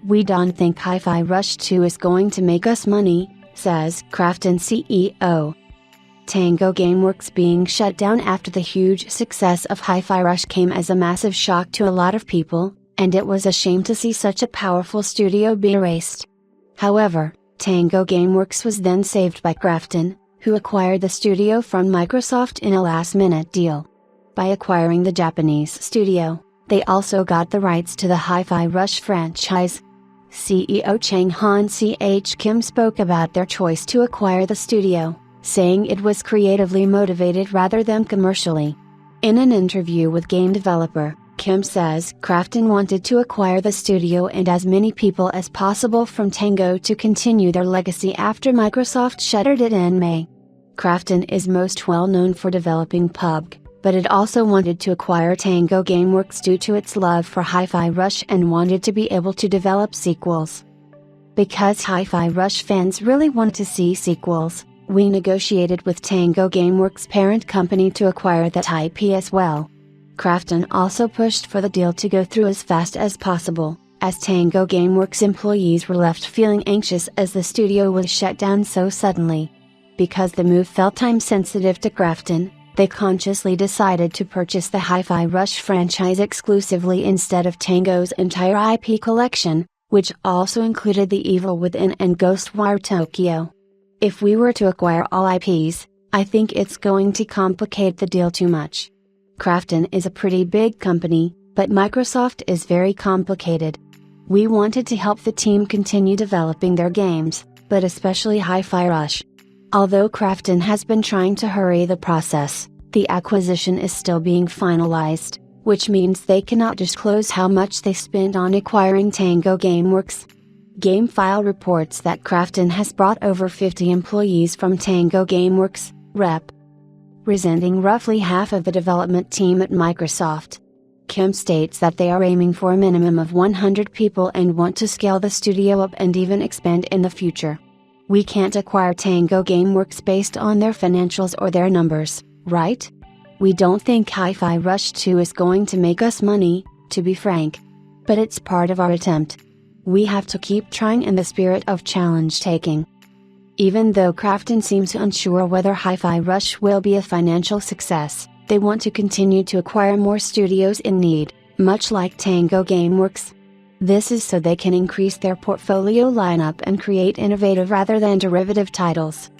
"We don't think Hi-Fi Rush 2 is going to make us money," says Krafton CEO. Tango Gameworks being shut down after the huge success of Hi-Fi Rush came as a massive shock to a lot of people, and it was a shame to see such a powerful studio be erased. However, Tango Gameworks was then saved by Krafton, who acquired the studio from Microsoft in a last-minute deal. By acquiring the Japanese studio, they also got the rights to the Hi-Fi Rush franchise. CEO Chang Han Ch. Kim spoke about their choice to acquire the studio, saying it was creatively motivated rather than commercially. In an interview with game developer, Kim says Krafton wanted to acquire the studio and as many people as possible from Tango to continue their legacy after Microsoft shuttered it in May. Krafton is most well known for developing PUBG, but it also wanted to acquire Tango Gameworks due to its love for Hi-Fi Rush and wanted to be able to develop sequels. Because Hi-Fi Rush fans really want to see sequels, we negotiated with Tango Gameworks' parent company to acquire that IP as well. Krafton also pushed for the deal to go through as fast as possible, as Tango Gameworks employees were left feeling anxious as the studio was shut down so suddenly. Because the move felt time-sensitive to Krafton, they consciously decided to purchase the Hi-Fi Rush franchise exclusively instead of Tango's entire IP collection, which also included The Evil Within and Ghostwire Tokyo. If we were to acquire all IPs, I think it's going to complicate the deal too much. Krafton is a pretty big company, but Microsoft is very complicated. We wanted to help the team continue developing their games, but especially Hi-Fi Rush. Although Krafton has been trying to hurry the process, the acquisition is still being finalized, which means they cannot disclose how much they spent on acquiring Tango Gameworks. GameFile reports that Krafton has brought over 50 employees from Tango Gameworks, representing roughly half of the development team at Microsoft. Kim states that they are aiming for a minimum of 100 people and want to scale the studio up and even expand in the future. "We can't acquire Tango Gameworks based on their financials or their numbers, right? We don't think Hi-Fi Rush 2 is going to make us money, to be frank. But it's part of our attempt. We have to keep trying in the spirit of challenge taking." Even though Krafton seems unsure whether Hi-Fi Rush will be a financial success, they want to continue to acquire more studios in need, much like Tango Gameworks. This is so they can increase their portfolio lineup and create innovative rather than derivative titles.